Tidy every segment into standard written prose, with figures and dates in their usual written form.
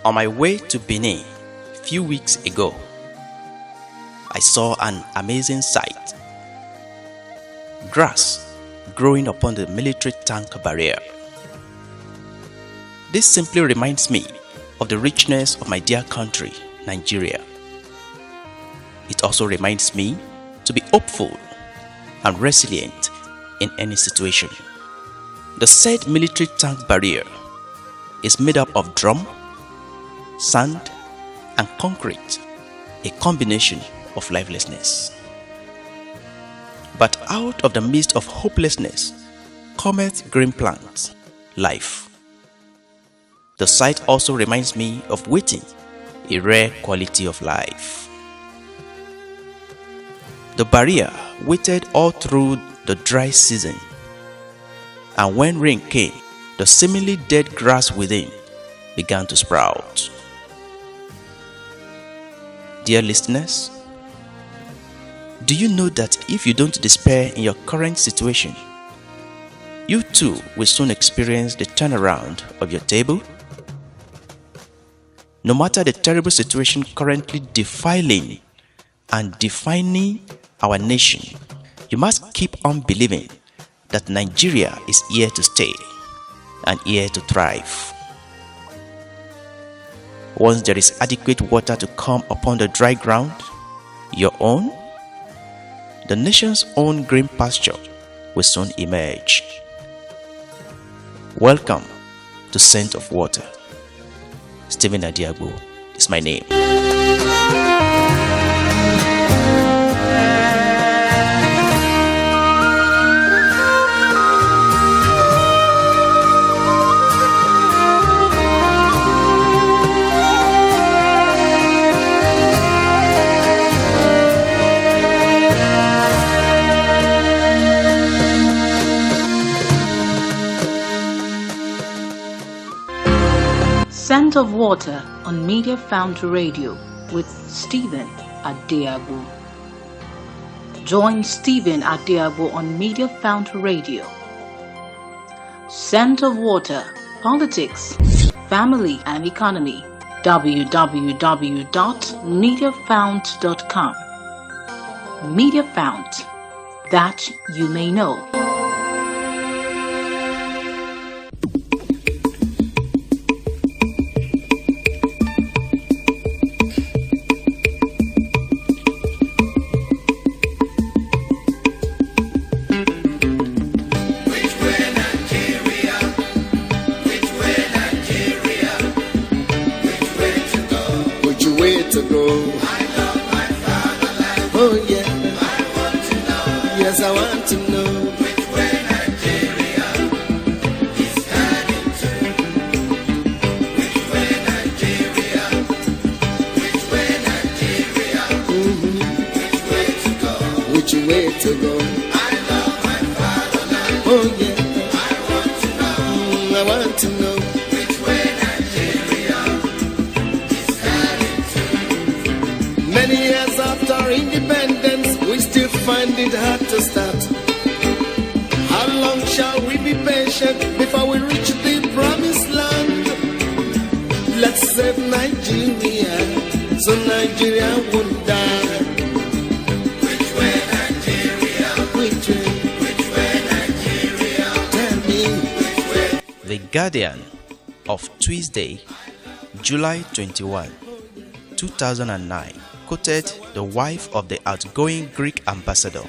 On my way to Benin a few weeks ago, I saw an amazing sight. Grass growing upon the military tank barrier. This simply reminds me of the richness of my dear country, Nigeria. It also reminds me to be hopeful and resilient in any situation. The said military tank barrier is made up of drum, sand, and concrete, a combination of lifelessness. But out of the midst of hopelessness cometh green plants, life. The sight also reminds me of waiting, a rare quality of life. The barrier waited all through the dry season, and when rain came, the seemingly dead grass within began to sprout. Dear listeners, do you know that if you don't despair in your current situation, you too will soon experience the turnaround of your table? No matter the terrible situation currently defiling and defining our nation, you must keep on believing that Nigeria is here to stay and here to thrive. Once there is adequate water to come upon the dry ground, your own, the nation's own green pasture will soon emerge. Welcome to Scent of Water. Stephen Adiagbo is my name. Scent of Water on Media Found Radio with Stephen Adiagbo. Join Stephen Adiagbo on Media Found Radio. Scent of Water, Politics, Family and Economy. www.mediafound.com. Media Found, that you may know. To go. I love my fatherland. Oh yeah. I want to know. Yes, I want to know which way Nigeria is heading to. Which way Nigeria? Which way Nigeria? Which way to go? Which way to go? I love my fatherland. Oh yeah. I want to know. I want to know. Many years after independence, we still find it hard to start. How long shall we be patient before we reach the promised land? Let's save Nigeria, so Nigeria won't die. Which way Nigeria? Which way Nigeria? Tell me which way. The Guardian of Tuesday, July 21, 2009. Quoted the wife of the outgoing Greek ambassador,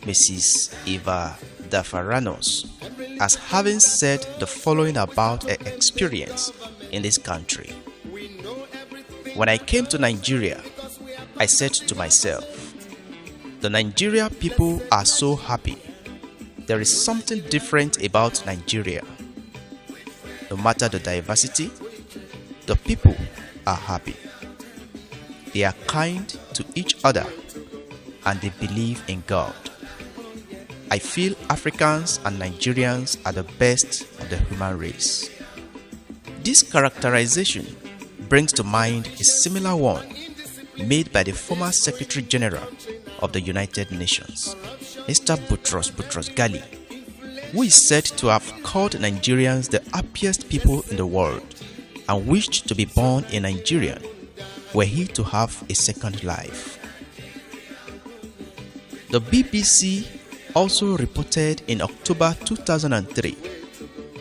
Mrs. Eva Dafaranos, as having said the following about her experience in this country. When I came to Nigeria, I said to myself, the Nigeria people are so happy. There is something different about Nigeria. No matter the diversity, the people are happy. They are kind to each other and they believe in God. I feel Africans and Nigerians are the best of the human race. This characterization brings to mind a similar one made by the former Secretary General of the United Nations, Mr. Boutros Ghali, who is said to have called Nigerians the happiest people in the world and wished to be born a Nigerian were he to have a second life. The BBC also reported in October 2003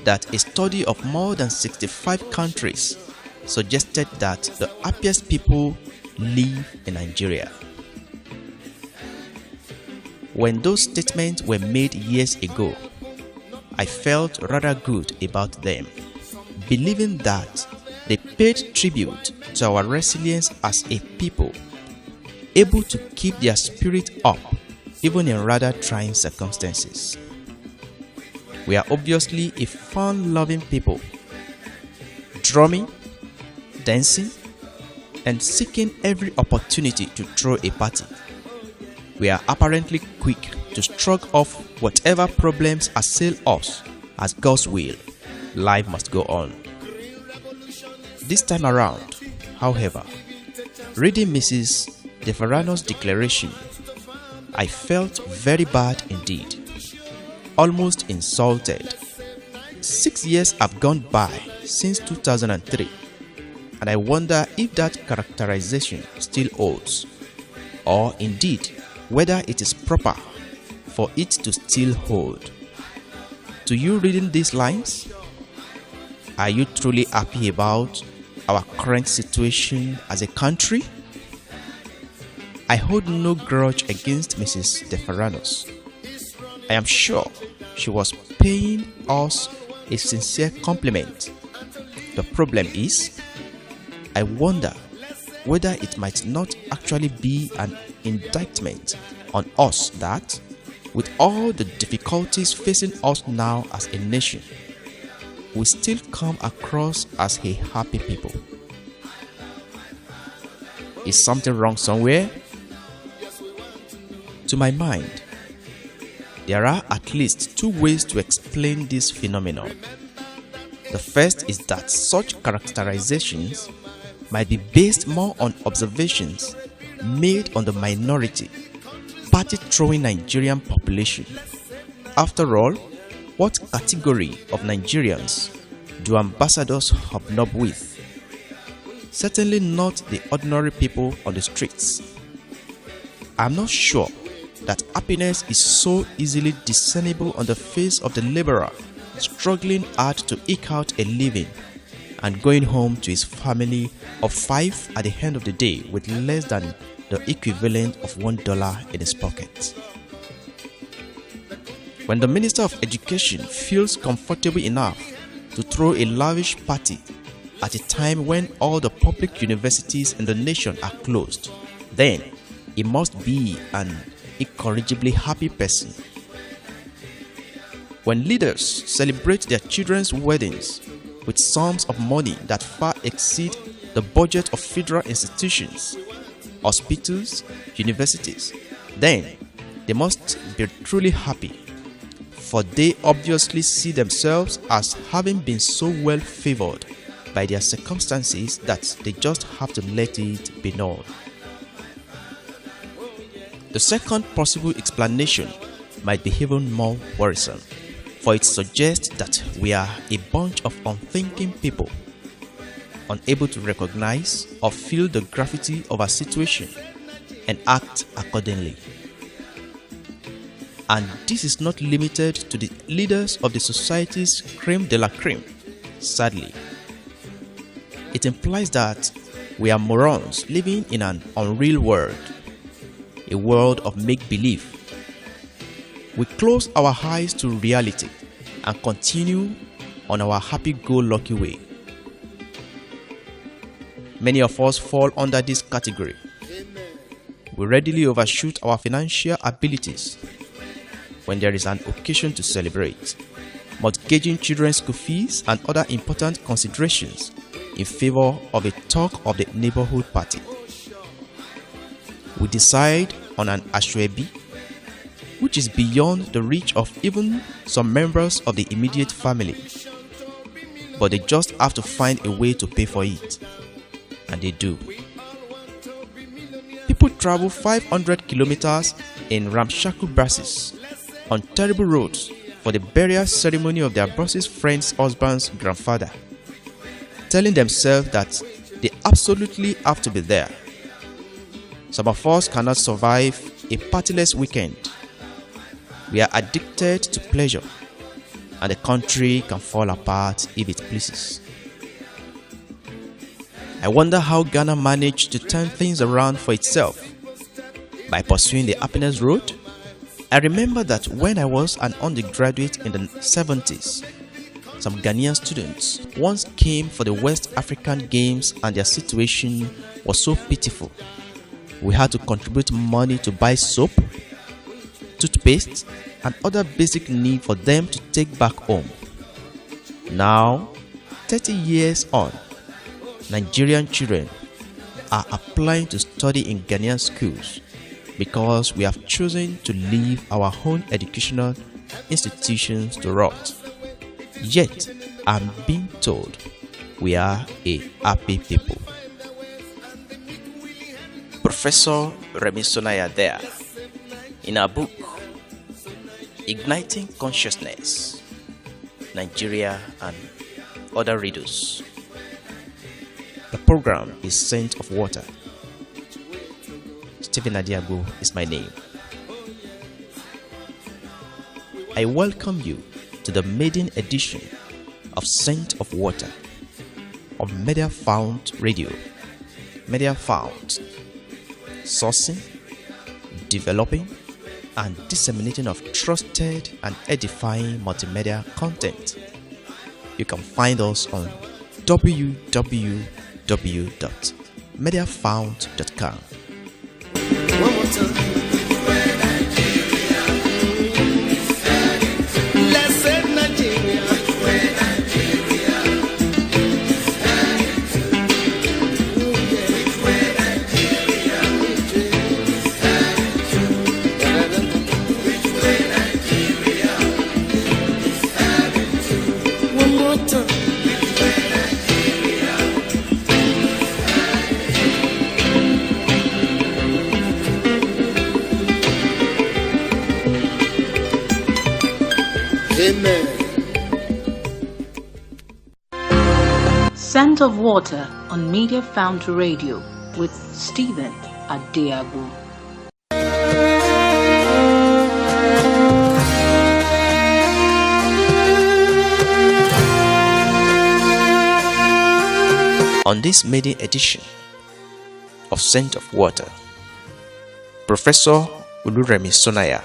that a study of more than 65 countries suggested that the happiest people live in Nigeria. When those statements were made years ago, I felt rather good about them, believing that they paid tribute to our resilience as a people, able to keep their spirit up even in rather trying circumstances. We are obviously a fun-loving people, drumming, dancing, and seeking every opportunity to throw a party. We are apparently quick to shrug off whatever problems assail us. As God's will, life must go on. This time around, however, reading Mrs. Deferano's declaration, I felt very bad indeed, almost insulted. 6 years have gone by since 2003, and I wonder if that characterization still holds, or indeed whether it is proper for it to still hold. To you reading these lines, are you truly happy about our current situation as a country? I hold no grudge against Mrs. Deferanos. I am sure she was paying us a sincere compliment. The problem is, I wonder whether it might not actually be an indictment on us that, with all the difficulties facing us now as a nation, we still come across as a happy people. Is something wrong somewhere? To my mind, there are at least two ways to explain this phenomenon. The first is that such characterizations might be based more on observations made on the minority, party-throwing Nigerian population. After all, what category of Nigerians do ambassadors hobnob with? Certainly not the ordinary people on the streets. I'm not sure that happiness is so easily discernible on the face of the laborer struggling hard to eke out a living and going home to his family of 5 at the end of the day with less than the equivalent of $1 in his pocket. When the Minister of Education feels comfortable enough to throw a lavish party at a time when all the public universities in the nation are closed, then he must be an incorrigibly happy person. When leaders celebrate their children's weddings with sums of money that far exceed the budget of federal institutions, hospitals, universities, then they must be truly happy, for they obviously see themselves as having been so well favored by their circumstances that they just have to let it be known. The second possible explanation might be even more worrisome, for it suggests that we are a bunch of unthinking people, unable to recognize or feel the gravity of our situation and act accordingly. And this is not limited to the leaders of the society's creme de la creme, sadly. It implies that we are morons living in an unreal world, a world of make-believe. We close our eyes to reality and continue on our happy-go-lucky way. Many of us fall under this category. We readily overshoot our financial abilities when there is an occasion to celebrate, mortgaging children's school fees and other important considerations in favor of a talk of the neighborhood party. We decide on an ashwebi, which is beyond the reach of even some members of the immediate family, but they just have to find a way to pay for it, and they do. People travel 500 kilometers in ramshackle buses on terrible roads for the burial ceremony of their boss's friend's husband's grandfather. telling themselves that they absolutely have to be there. Some of us cannot survive a partyless weekend. We are addicted to pleasure, and the country can fall apart if it pleases. I wonder how Ghana managed to turn things around for itself by pursuing the happiness road. I remember that when I was an undergraduate in the 70s, some Ghanaian students once came for the West African Games and their situation was so pitiful. We had to contribute money to buy soap, toothpaste, and other basic needs for them to take back home. Now, 30 years on, Nigerian children are applying to study in Ghanaian schools because we have chosen to leave our own educational institutions to rot. Yet, I'm being told we are a happy people. Professor Remi Sonaya there, in her book, Igniting Consciousness, Nigeria and Other Riddles. The program is Scent of Water. Stephen Adiago is my name. I welcome you to the maiden edition of Scent of Water on Media Found Radio. Media Found, sourcing, developing, and disseminating of trusted and edifying multimedia content. You can find us on www.mediafound.com. One more time. Let's say Nigeria. One more time. Amen. Scent of Water on Media Found Radio with Stephen Adiago. On this maiden edition of Scent of Water, Professor Oluremi Sonaya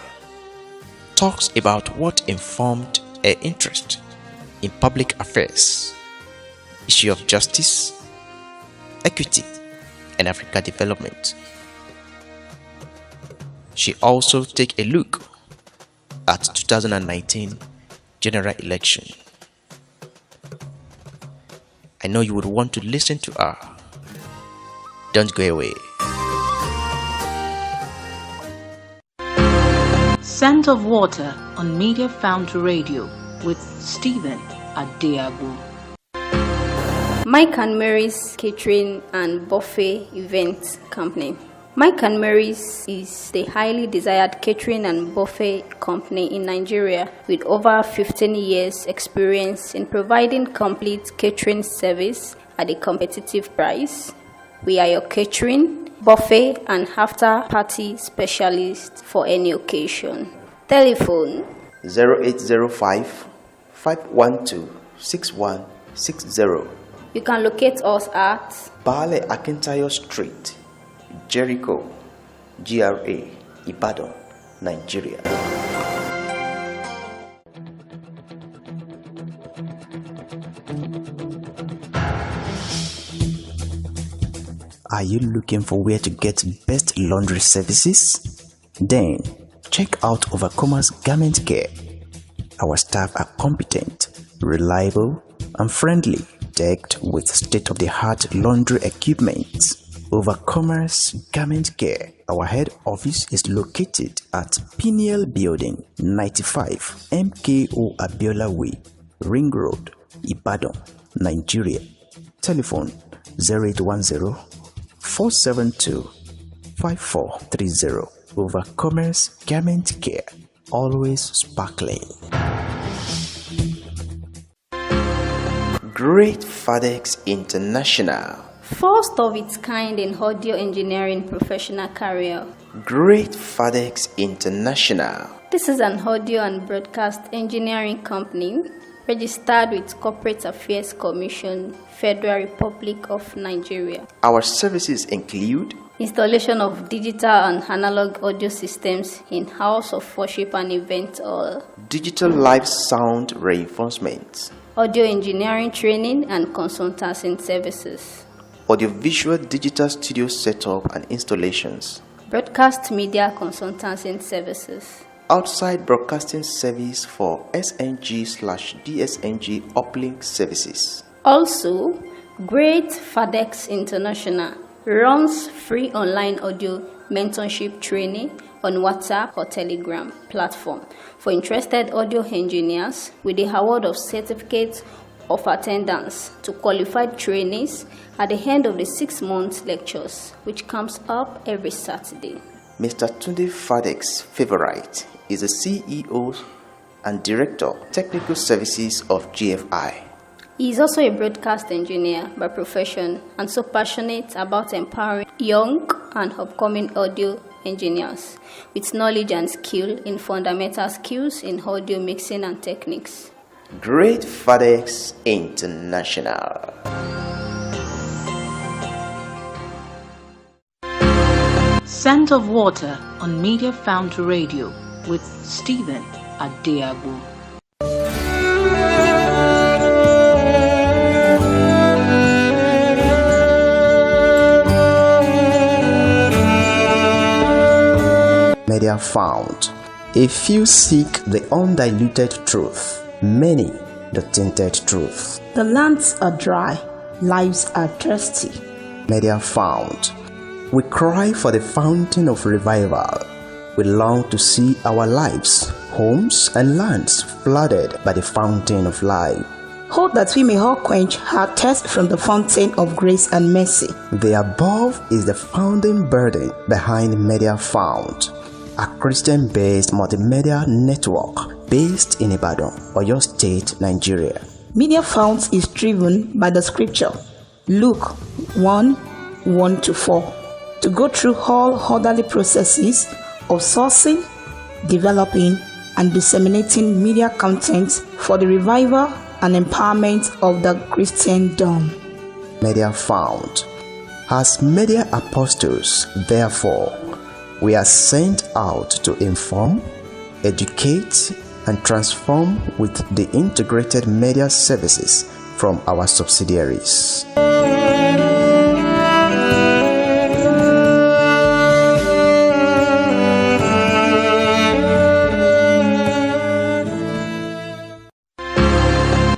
talks about what informed her interest in public affairs, issue of justice, equity, and Africa development. She also takes a look at 2019 general election. I know you would want to listen to her. Don't go away. Scent of Water on Media Found Radio with Stephen Adiago. Mike and Mary's Catering and Buffet Event Company. Mike and Mary's is the highly desired catering and buffet company in Nigeria with over 15 years experience in providing complete catering service at a competitive price. We are your catering, buffet and after party specialist for any occasion. Telephone 0805 512 6160. You can locate us at Bale Akintayo Street, Jericho, GRA, Ibadan, Nigeria. Are you looking for where to get best laundry services? Then check out Overcomers Garment Care. Our staff are competent, reliable, and friendly, decked with state-of-the-art laundry equipment. Overcomers Garment Care. Our head office is located at Pineal Building, 95 MKO Abiola Way, Ring Road, Ibadan, Nigeria. Telephone 0810 472 5430. Overcomers Garment Care. Always sparkling. Great FADEX International. First of its kind in audio engineering professional career. Great FADEX International. This is an audio and broadcast engineering company registered with Corporate Affairs Commission, Federal Republic of Nigeria. Our services include installation of digital and analog audio systems in house of worship and event hall, digital live sound reinforcement, audio engineering training and consultancy services, audiovisual digital studio setup and installations, broadcast media consultancy services, outside broadcasting service for SNG/DSNG uplink services. Also, Great FADEX International runs free online audio mentorship training on WhatsApp or Telegram platform for interested audio engineers with the award of certificates of attendance to qualified trainees at the end of the 6-month lectures, which comes up every Saturday. Mr. Tunde FADEX Favorite is the CEO and Director Technical Services of GFI. He is also a broadcast engineer by profession and so passionate about empowering young and upcoming audio engineers with knowledge and skill in fundamental skills in audio mixing and techniques. Great FADEX International. Scent of Water on Media Foundry Radio with Stephen Adeagbo. Media found. A few seek the undiluted truth, many the tainted truth. The lands are dry, lives are thirsty. Media found. We cry for the fountain of revival. We long to see our lives, homes, and lands flooded by the fountain of life. Hope that we may all quench our thirst from the fountain of grace and mercy. The above is the founding burden behind Media Found, a Christian-based multimedia network based in Ibadan, Oyo State, Nigeria. Media Found is driven by the scripture, Luke 1:1-4, to go through all orderly processes of sourcing, developing, and disseminating media content for the revival and empowerment of the Christendom. Media Found. As media apostles, therefore, we are sent out to inform, educate, and transform with the integrated media services from our subsidiaries.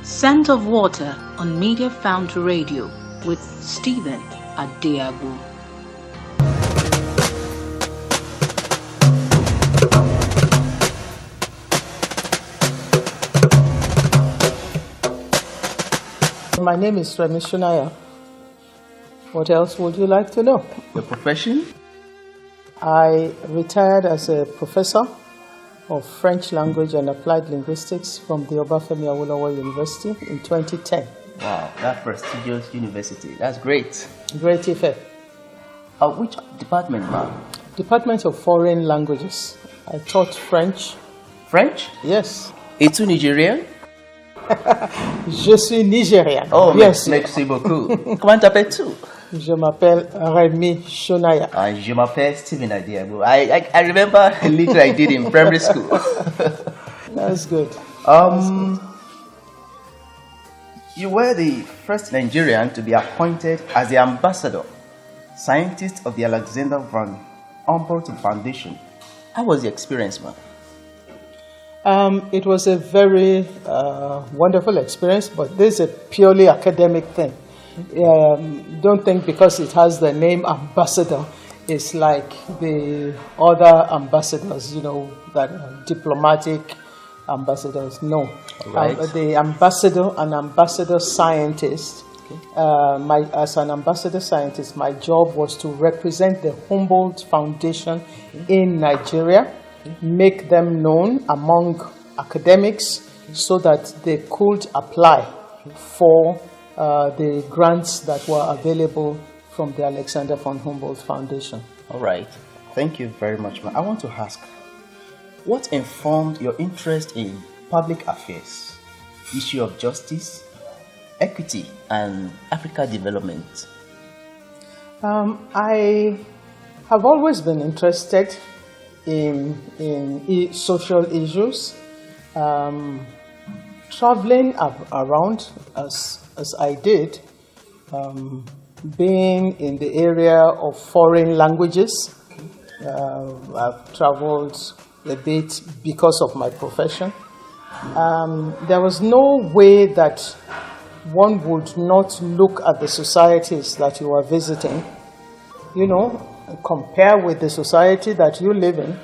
Scent of Water on Media Foundry Radio with Stephen Adeagbo. My name is Remi Shunaya. What else would you like to know? Your profession? I retired as a professor of French language and applied linguistics from the Obafemi Awolowo University in 2010. Wow, that prestigious university. That's great. Great effect. Which department, ma'am? Department of Foreign Languages. I taught French. French? Yes. Es-tu Nigérien? Je suis Nigérian. Oh, yes. Merci beaucoup. Comment t'appelles-tu? Je m'appelle Remi Shunaya. Je m'appelle Stephen Adeagbo. I remember a little I did in primary school. That's good. You were the first Nigerian to be appointed as the ambassador, scientist of the Alexander Van Humboldt Foundation. How was the experience, man? It was a very wonderful experience, but this is a purely academic thing. Don't think because it has the name ambassador, it's like the other ambassadors, that are diplomatic ambassadors. No. Right. The ambassador and ambassador scientist, as an ambassador scientist, my job was to represent the Humboldt Foundation in Nigeria, make them known among academics so that they could apply for the grants that were available from the Alexander von Humboldt Foundation. All right. Thank you very much, ma. I want to ask, what informed your interest in public affairs, issue of justice, equity, and Africa development? I have always been interested in social issues. Traveling around as I did, being in the area of foreign languages, I've traveled a bit because of my profession. There was no way that one would not look at the societies that you are visiting, compare with the society that you live in,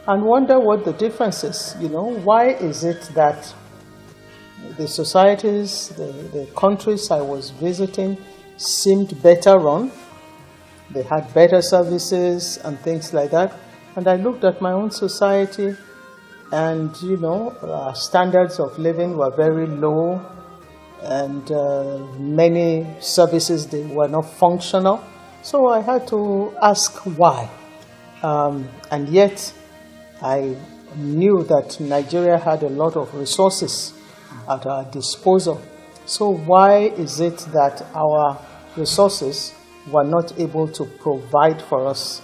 and wonder what the difference is. Why is it that the societies, the countries I was visiting seemed better run, they had better services and things like that, and I looked at my own society, and our standards of living were very low, and many services, they were not functional. So I had to ask why. And yet I knew that Nigeria had a lot of resources at our disposal. So why is it that our resources were not able to provide for us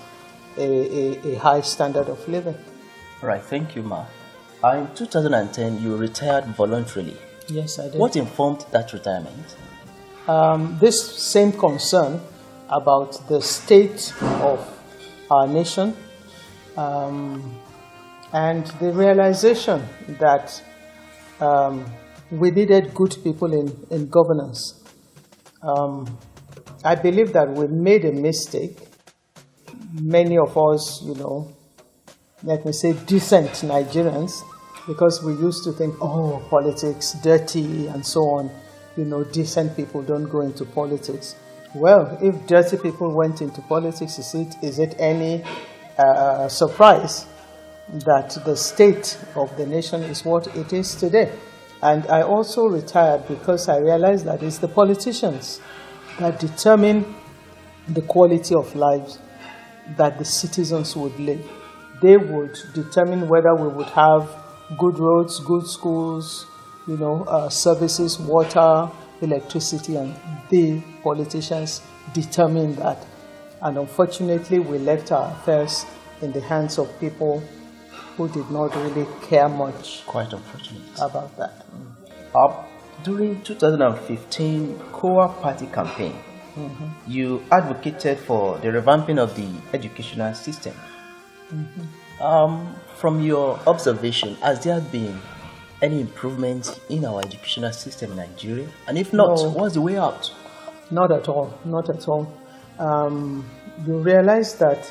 a high standard of living? All right, thank you, ma. In 2010, you retired voluntarily. Yes, I did. What informed that retirement? This same concern about the state of our nation, and the realization that we needed good people in governance. I believe that we made a mistake. Many of us, let me say decent Nigerians, because we used to think, politics, dirty, and so on. Decent people don't go into politics. Well, if dirty people went into politics, is it any surprise that the state of the nation is what it is today? And I also retired because I realized that it's the politicians that determine the quality of lives that the citizens would live. They would determine whether we would have good roads, good schools, services, water, electricity, and the politicians determine that. And unfortunately, we left our affairs in the hands of people who did not really care much. Quite unfortunate About that. During 2015 COA party campaign, you advocated for the revamping of the educational system. From your observation, has there been any improvement in our educational system in Nigeria? And if not, what's the way out? Not at all. Not at all. You realize that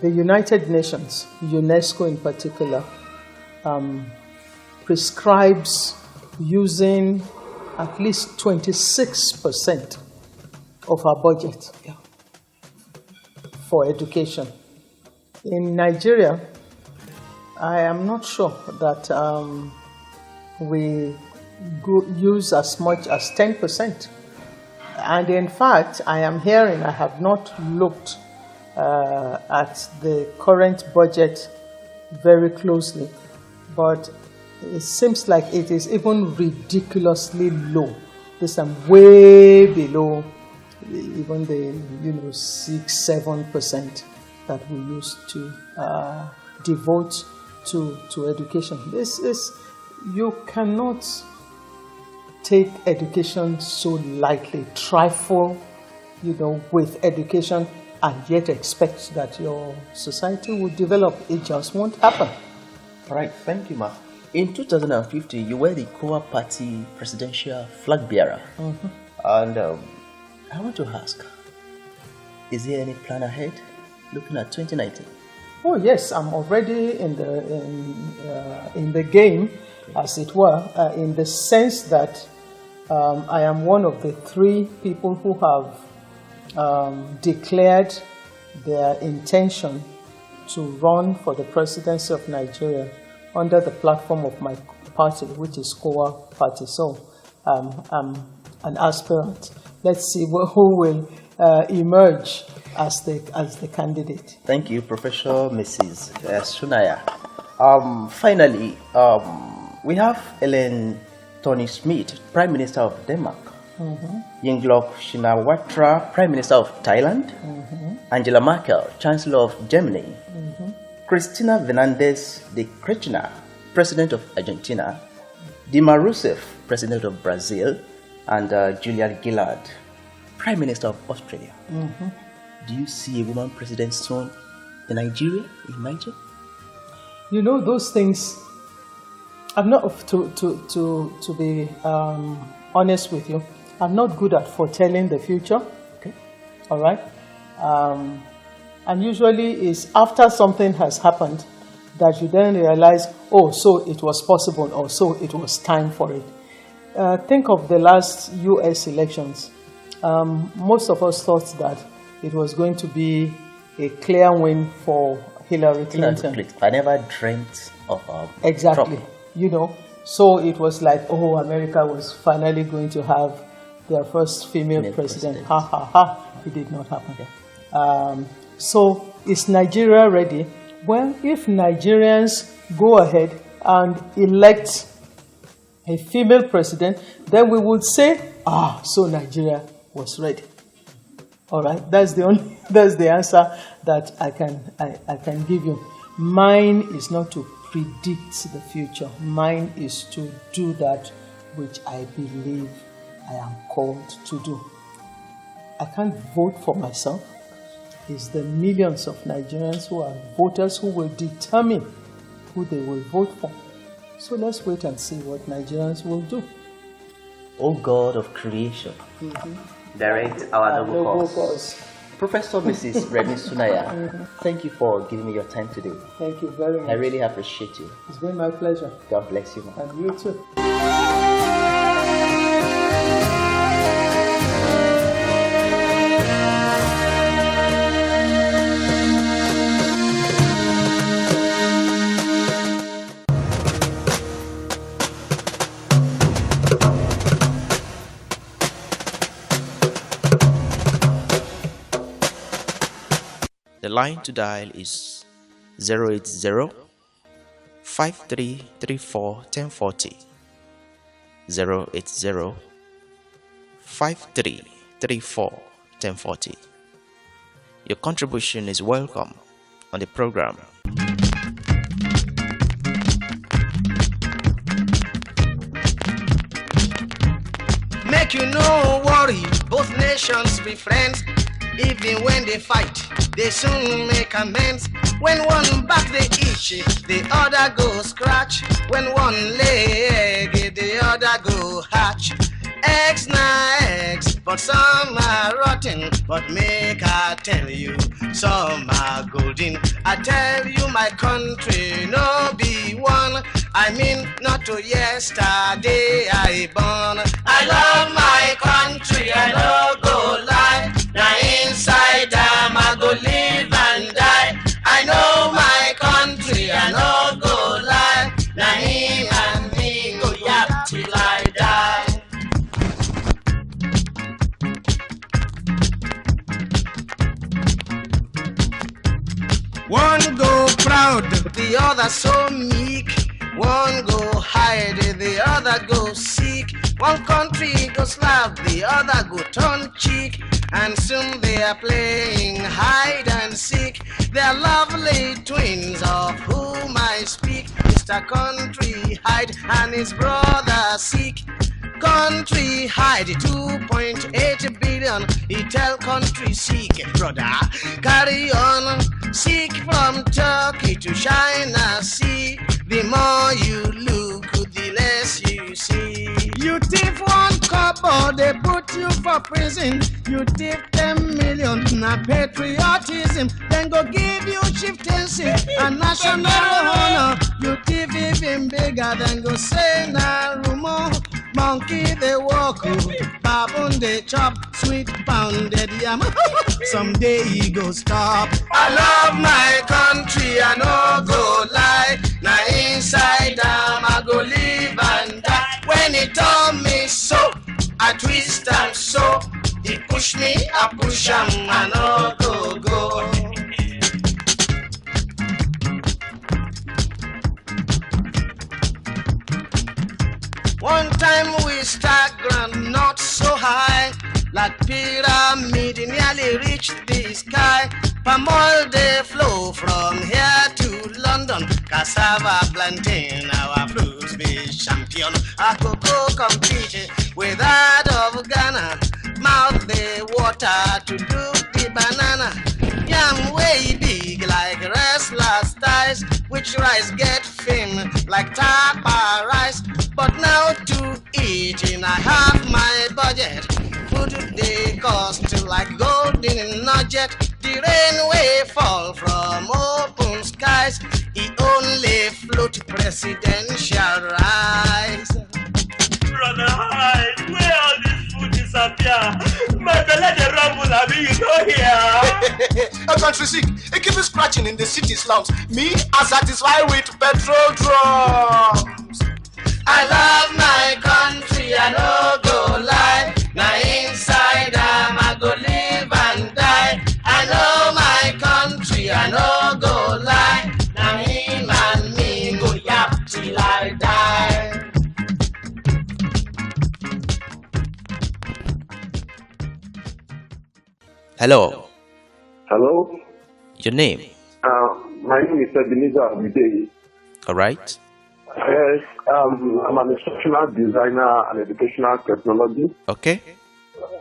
the United Nations, UNESCO in particular, prescribes using at least 26% of our budget for education. In Nigeria, I am not sure that we use as much as 10%. And in fact, I am hearing, I have not looked at the current budget very closely, but it seems like it is even ridiculously low. This is way below even the 6-7% that we used to devote to education. This is, you cannot take education so lightly, trifle, with education, and yet expect that your society will develop. It just won't happen. All right, thank you, ma. In 2015, you were the COA party presidential flag bearer. And I want to ask, is there any plan ahead looking at 2019? Oh yes, I'm already in the game, as it were, in the sense that I am one of the 3 people who have declared their intention to run for the presidency of Nigeria under the platform of my party, which is COA Party. So an aspirant. Let's see who will emerge as the candidate. Thank you, Professor Mrs. Sunaya. Finally, we have Ellen Thorning-Schmidt, Prime Minister of Denmark. Yingluck Shinawatra, Prime Minister of Thailand. Angela Merkel, Chancellor of Germany. Cristina Fernandez de Kirchner, President of Argentina. Dilma Rousseff, President of Brazil. And Julia Gillard, Prime Minister of Australia. Do you see a woman president soon in Nigeria? Imagine. You know, those things, I'm not, to be honest with you, I'm not good at foretelling the future. Okay. All right. And usually it's after something has happened that you then realize, oh, so it was possible, or so it was time for it. Think of the last US elections. Most of us thought that it was going to be a clear win for Hillary Clinton. I never dreamt of exactly. Trump. You know, so it was like, oh, America was finally going to have their first female president. Ha ha ha! It did not happen. Yeah. So is Nigeria ready? Well, if Nigerians go ahead and elect a female president, then we would say, so Nigeria was ready. All right, that's the answer that I can give you. Mine is not to predict the future. Mine is to do that which I believe I am called to do. I can't vote for myself. It's the millions of Nigerians who are voters who will determine who they will vote for. So let's wait and see what Nigerians will do. O God of creation, direct our noble cause. Professor Mrs. Remi Sunaya, thank you for giving me your time today. Thank you very much. I really appreciate you. It's been my pleasure. God bless you, man. And you too. The line to dial is 080 5334 1040. 080 5334 1040. Your contribution is welcome on the program. Make you no worry, both nations be friends. Even when they fight, they soon make amends. When one back they itch, the other go scratch. When one leg, the other go hatch. Eggs na eggs, but some are rotten. But make I tell you, some are golden. I tell you my country no be one. I mean not to yesterday I born. I love my country, I no go lie. Now inside them I go live and die. I know my country, I no go lie. Now him and me go yap till I die. One go proud, the other so meek. One go hide, the other go seek. One country go slap, the other go turn cheek. And soon they are playing hide and seek. They're lovely twins of whom I speak. Mr. Country Hide and his brother Seek. Country Hide 2.8 billion. He tell Country Seek, brother, carry on. Seek from Turkey to China Sea. The more you look, the less you see. You thief one couple, they put you for prison. You thief 10 million, na patriotism. Then go give you chieftaincy and national honor. You thief even bigger, then go say na rumor. Monkey they walk, baboon they chop, sweet pounded yam. Someday he go stop. I love my country, I no go lie. Now inside them I go live and die. When When he told me so, I twist and so. He push me, I push him, I no go. One time we start ground not so high, like pyramid nearly reach the sky. Palm oil they flow from here to London. Cassava, plantain, our fruits be champion. Our cocoa compete with that of Ghana. Mouth the water to do the banana. Yam way big like restless thighs, which rice get thin like tapa rice. But now to eat in I have my budget. Food they cost like gold in nugget. The rain way fall from open skies. He only float presidential rice. Brother Hyde, where all this food disappear? My belly dey rumble, I mean you know here. A country sick, it keeps scratching in the city slums. Me, I satisfy with petrol drums. I love my country, I no go lie. Now inside I go live and die. I know my country, I no go lie. Now him and me go yap till I die. Hello, Hello, your name? my name is Ebenezer Abidei. All right. Yes, I'm an instructional designer and educational technology. Okay.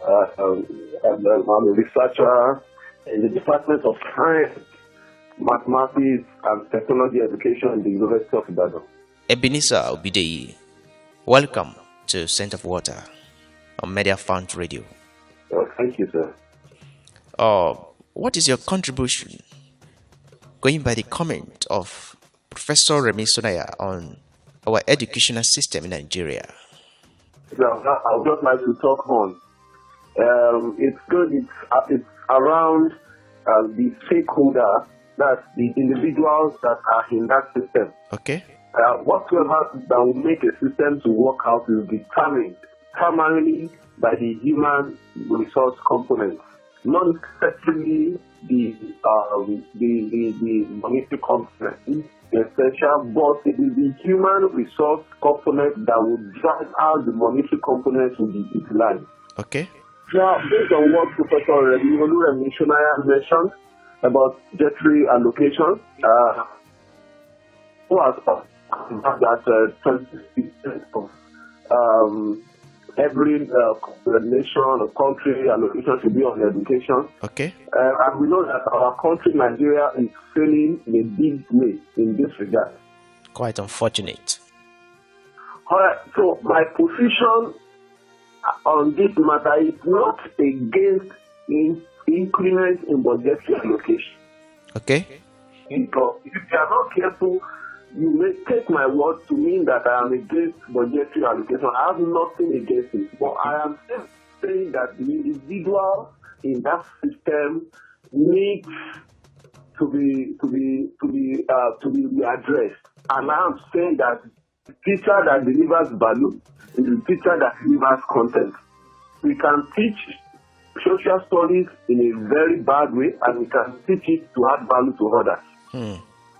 And I'm a researcher in the Department of Science, Mathematics, and Technology Education in the University of Ibadan. Ebenezer Obideyi, welcome to Scent of Water on Media Found Radio. Thank you, sir. What is your contribution, going by the comment of Professor Remi Sonaya, on our educational system in Nigeria? Now, I would just like to talk on. It's good. It's around the stakeholder, that's the individuals that are in that system. Okay. Whatsoever that will make a system to work out is determined primarily by the human resource component, not necessarily the monetary component. Essential, but it is the human resource component that will drive how the monetary component will be utilized. Okay. Now, based on what Professor Remi mentioned about budgetary allocation, who has that 20% of every nation or country allocation should be on education. Okay. And we know that our country, Nigeria, is failing in a big way in this regard. Quite unfortunate. All right, so my position on this matter is not against increment in budgetary allocation. Okay. Because if you are not careful, you may take my word to mean that I am against budgetary allocation. I have nothing against it, but I am still saying that the individual in that system needs to be addressed. And I am saying that the teacher that delivers value is the teacher that delivers content. We can teach social studies in a very bad way, and we can teach it to add value to others.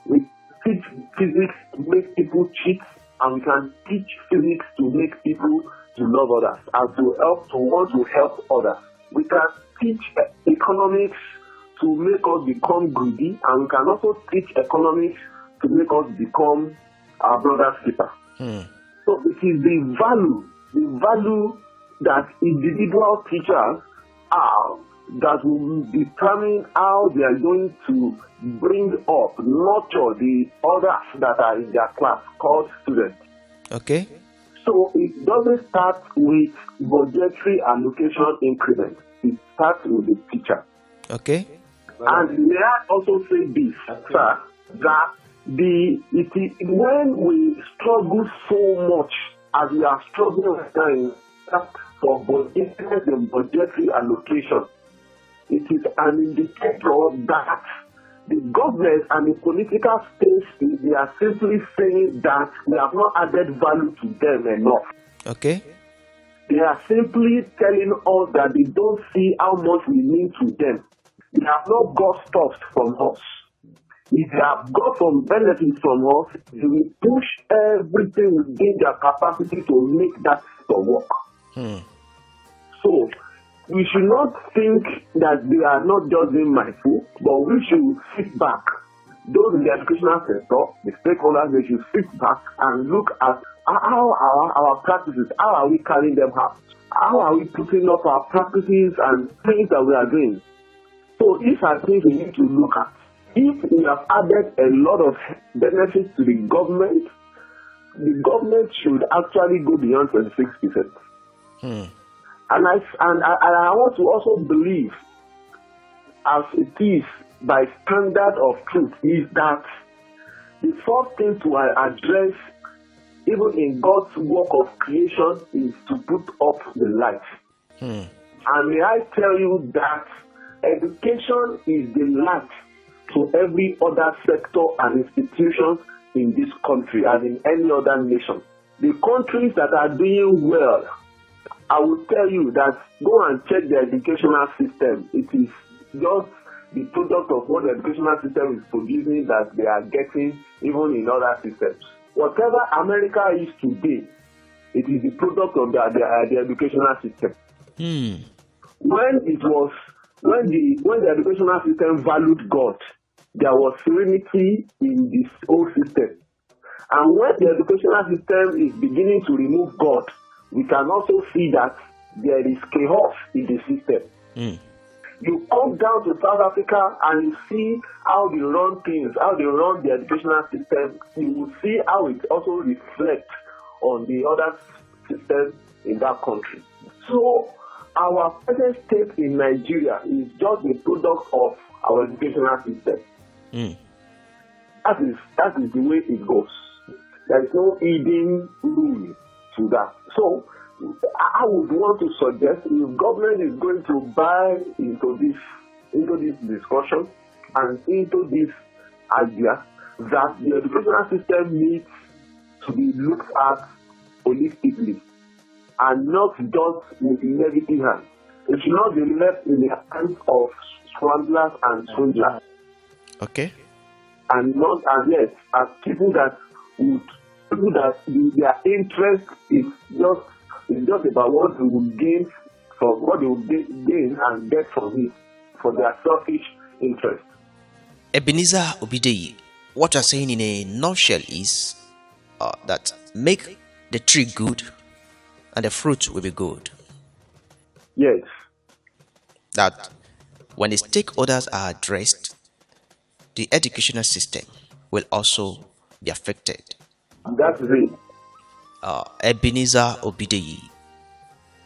We teach physics to make people cheat, and we can teach physics to make people to love others and to want to help others. We can teach economics to make us become greedy, and we can also teach economics to make us become our brother's keeper. So it is the value that individual teachers are that will determine how they are going to bring up, nurture the others that are in their class, called students. Okay. So it doesn't start with budgetary allocation increment. It starts with the teacher. Okay. And may I also say this, sir, that when we struggle so much as we are struggling right now for increment in budgetary allocation, it is an indicator that the government and the political space, they are simply saying that we have not added value to them enough. Okay. They are simply telling us that they don't see how much we mean to them. They have not got stuff from us. If they have got some benefits from us, they will push everything within their capacity to make that system work. So, we should not think that they are not just being mindful, but we should sit back. Those in the educational sector, the stakeholders, they should sit back and look at how our practices, how are we carrying them out? How are we putting up our practices and things that we are doing? So these are things we need to look at. If we have added a lot of benefits to the government should actually go beyond 26%. And I want to also believe, as it is by standard of truth, is that the first thing to address, even in God's work of creation, is to put up the light. And may I tell you that education is the light to every other sector and institution in this country and in any other nation. The countries that are doing well, I will tell you that go and check the educational system. It is just the product of what the educational system is producing that they are getting even in other systems. Whatever America is today, it is the product of the educational system. When the educational system valued God, there was serenity in this whole system. And when the educational system is beginning to remove God, we can also see that there is chaos in the system. You come down to South Africa and you see how they run things, how they run the educational system. You will see how it also reflects on the other systems in that country. So our present state in Nigeria is just a product of our educational system. That is the way it goes. There is no hidden rule to that. So I would want to suggest, if government is going to buy into this discussion and into this idea, that the educational system needs to be looked at holistically and not just with negative hands. It should not be left in the hands of scramblers and swindlers. Okay. And not as yet as people that their interest is just about what they will gain from what they will gain and get from it for their selfish interest. Ebenezer Obideyi, what you're saying in a nutshell is that make the tree good and the fruit will be good. Yes. That when the stakeholders are addressed, the educational system will also be affected. That's it. Ebenezer Obideyi,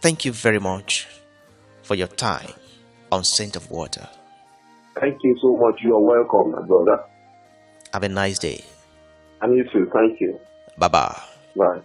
thank you very much for your time on Scent of Water. Thank you so much. You are welcome, my brother. Have a nice day. And you too. Thank you. Bye-bye. Bye.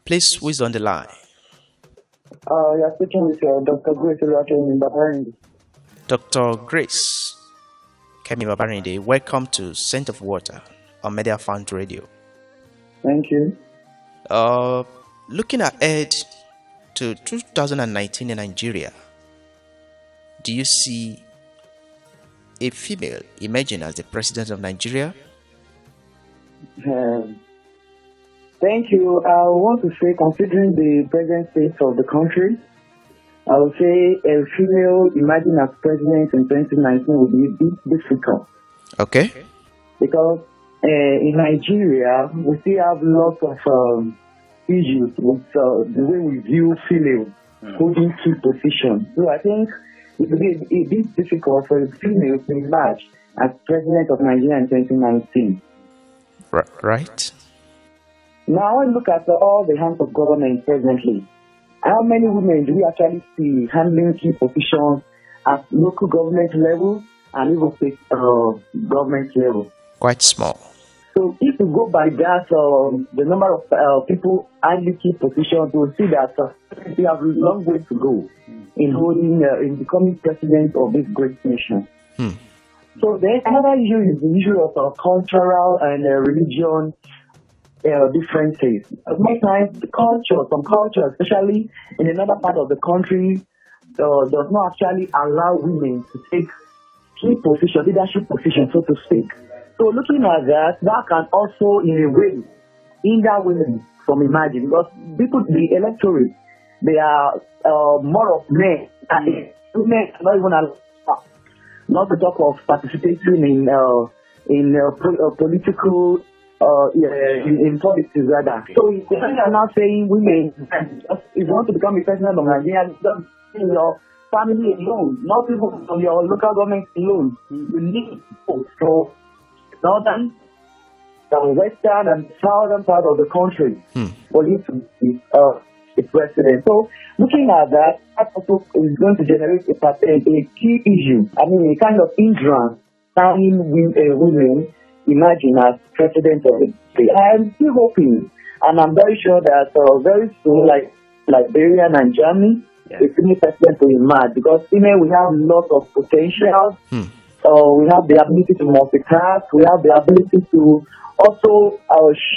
Please, who is on the line? You're speaking with Dr. Grace in Babarindi. Dr. Grace Kemi Babarinde, welcome to Scent of Water on Media Found Radio. Thank you. Looking ahead to 2019 in Nigeria, do you see a female emerging as the president of Nigeria? Thank you. I want to say, considering the present state of the country, I would say a female emerging as president in 2019 would be a bit difficult. Okay. Because in Nigeria, we still have lots of issues with the way we view females holding key positions. So I think it will be a bit difficult for a female to emerge as president of Nigeria in 2019. Right. Now, when we look at all the hands of government presently, how many women do we actually see handling key positions at local government level and even state government level? Quite small. So if you go by that, the number of people handling key positions, you will see that we have a long way to go in holding, in becoming president of this great nation. So the another issue is the issue of cultural and religion differences. Many times, some cultures, especially in another part of the country, does not actually allow women to take key positions, leadership positions, so to speak. So looking at that, that can also, in a way, hinder women from emerging, because people, the electorate, they are more of men, and women are not even allowed, not to talk of participating in political, in politics rather. So if they are now saying women, if you want to become a president of Nigeria, just in your family alone, not even from your local government alone, you need to go northern, western, and southern part of the country for you to be a president. So looking at that, that also is going to generate a key issue. I mean, a kind of hindrance starting women imagine as president of the country. I'm still hoping, and I'm very sure that very soon, like Liberia and Germany, a female president will emerge, because female, we have lots of potential. We have the ability to multitask. We have the ability to also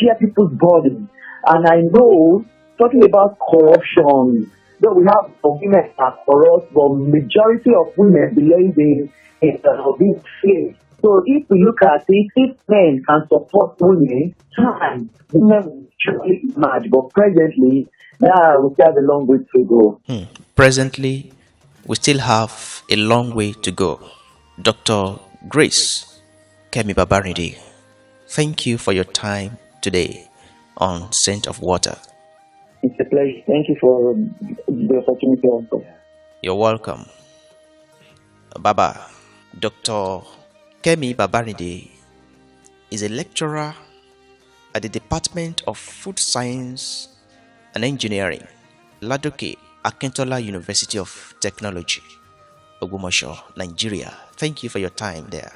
share people's bodies. And I know, talking about corruption, though we have women are corrupt, but majority of women believe in being slaves. So if we look at it, if men can support women, women will surely emerge. But presently, we still have a long way to go. Presently, we still have a long way to go. Dr. Grace Kemi Babaridi, thank you for your time today on Scent of Water. It's a pleasure. Thank you for the opportunity also. You're welcome. Baba, Dr. Kemi Babaridi is a lecturer at the Department of Food Science and Engineering, Ladoke Akintola University of Technology, Ogbomoso, Nigeria. Thank you for your time there.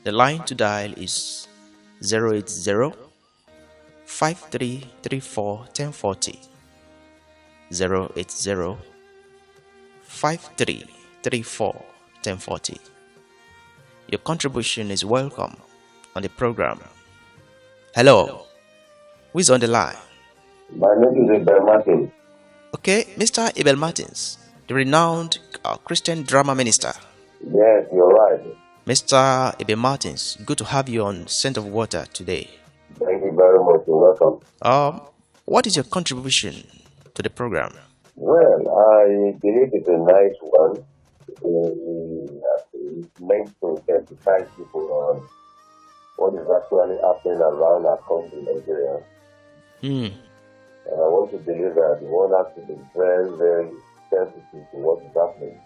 The line to dial is 080 5334 1040. 080 5334 1040. Your contribution is welcome on the program. Hello, who is on the line? My name is Abel Martins. Okay, Mr. Abel Martins, the renowned Christian drama minister. Yes, you're right. Mr. Abel Martins, good to have you on Scent of Water today. Thank you very much. You're welcome. What is your contribution to the program? Well, I believe it's a nice one. It's meant to sensitize people on what is actually happening around our country, Nigeria. And I want to believe that one has to be very, very sensitive to what is happening.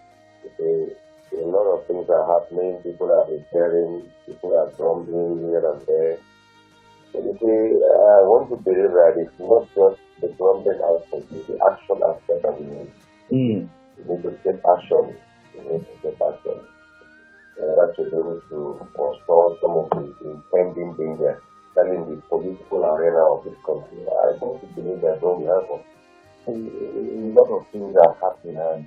Because a lot of things are happening, people are repairing, people are grumbling here and there. So you see, I want to believe that it's not just the grumbling aspect, it's the action aspect that we need. We need to take action. That should be able to forestall some of the impending danger in the political arena of this country. I want to believe that don't happen. A lot of things are happening, and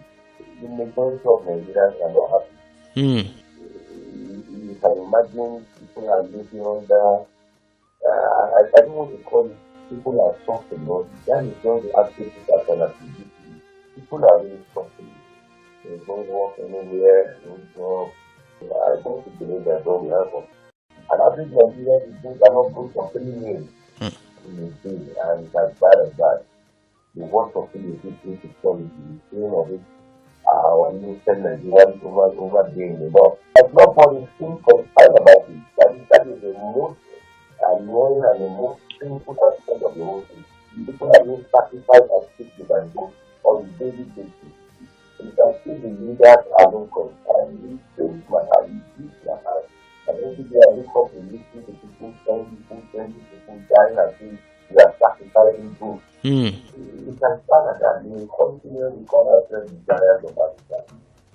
the majority of Nigerians are not happy. You can imagine people are living under, I don't want to call it, people are suffering, but that is not the activity alternative. People are really suffering. They don't work anywhere, they don't go. I want to believe that don't happen. And average Nigerian people are not good for 3 years in the day, and it's as bad as that. The work of the insecurity, the feeling of it, or even send Nigerians over doing the law. But nobody seems concerned about it. That is the most annoying and the most painful aspect of the whole thing. People are being sacrificed and sick and go on a daily basis. You can see the leaders are not concerned. Things matter. And every day I wake up and listen to people, 10 people dying and saying we are sacrificing goods. We can stand at that. We will continue to call ourselves the giants of Africa.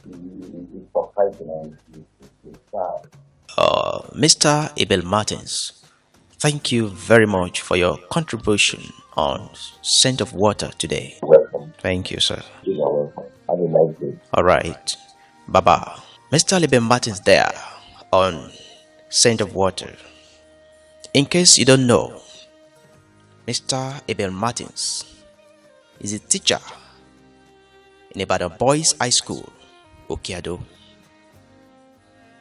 It's surprising and it's sad. Mr. Abel Martins, thank you very much for your contribution on Scent of Water today. Welcome. Thank you, sir. You are welcome. Have a nice day. All right. Bye-bye. Mr. Abel Martins there on Scent of Water. In case you don't know, Mr. Abel Martins is a teacher in Ibadan Boys High School, Okeado.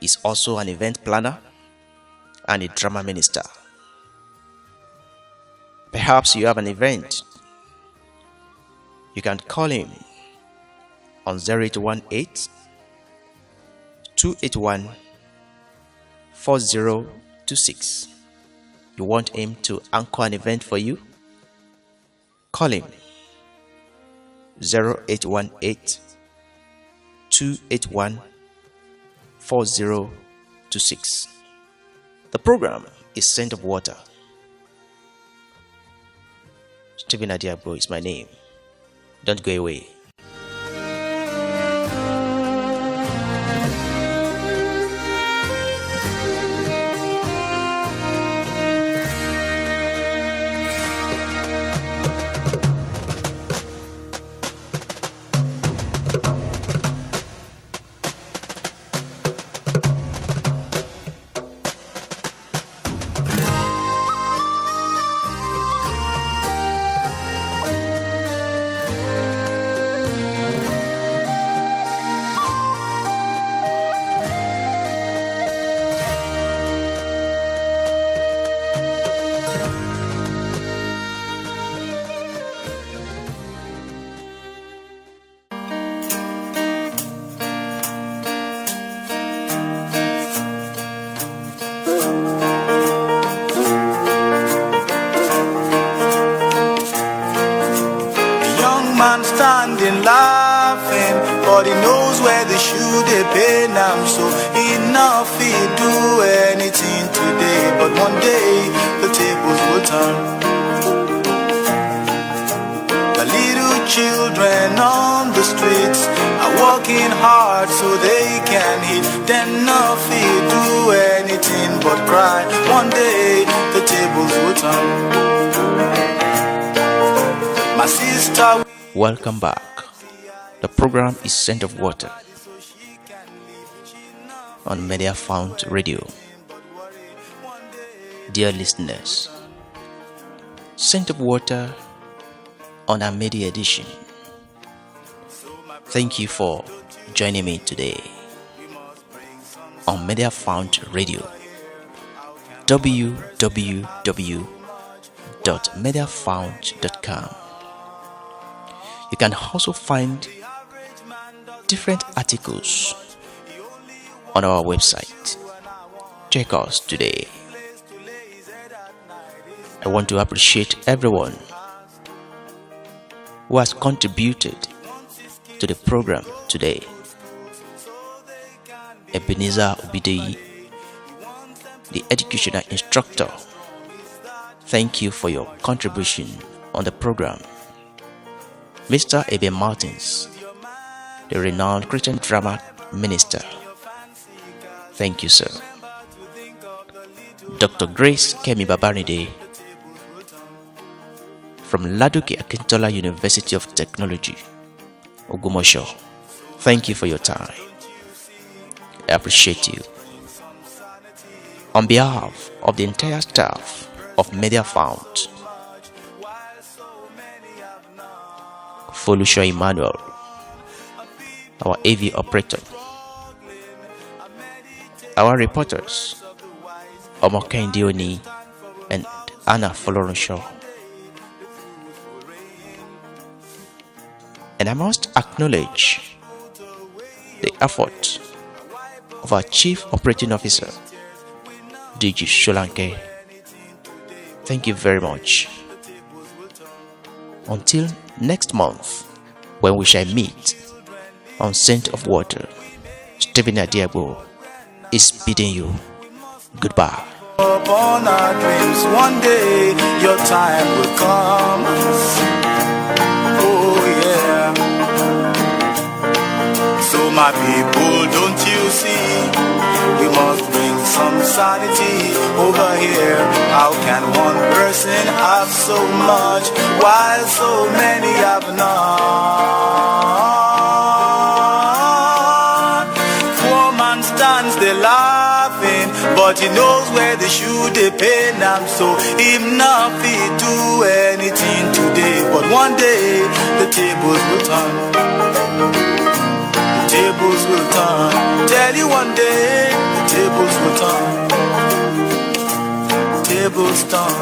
He's also an event planner and a drama minister. Perhaps you have an event. You can call him on 0818 281 4026. You want him to anchor an event for you? Call him 0818 281 4026. The program is Scent of Water. Stephen Adiabo is my name. Don't go away. Standing laughing, but he knows where the shoe they pain him. So enough he do anything today, but one day the tables will turn. The little children on the streets are working hard so they can eat. Then enough he do anything but cry. One day the tables will turn. My sister. Welcome back. The program is Scent of Water on Media Found Radio. Dear listeners, Scent of Water on our media edition. Thank you for joining me today on Media Found Radio. www.mediafound.com. You can also find different articles on our website. Check us today. I want to appreciate everyone who has contributed to the program today. Ebenezer Obideyi, the educational instructor, thank you for your contribution on the program. Mr. Abel Martins, the renowned Christian drama minister, thank you, sir. Dr. Grace Kemi Babaride from Ladoke Akintola University of Technology, Ogumosho, thank you for your time. I appreciate you. On behalf of the entire staff of Media Found, Folusho Emmanuel, our AV operator, our reporters, Omokendi Oni and Anna Folorenshaw. And I must acknowledge effort of our Chief Operating Officer, DG Sholanke. Thank you very much. Until next month, when we shall meet on Scent of Water, Stephen Adiabo is bidding you goodbye. Upon our dreams, one day your time will come. Oh yeah. So my people, don't you see? We must bring some sanity over here. How can one person have so much while so many have none? Poor man stands there laughing, but he knows where the shoe they pain him. So him not fit do anything today, but one day the tables will turn. The tables will turn. Tell you one day the tables will turn. Tables turn.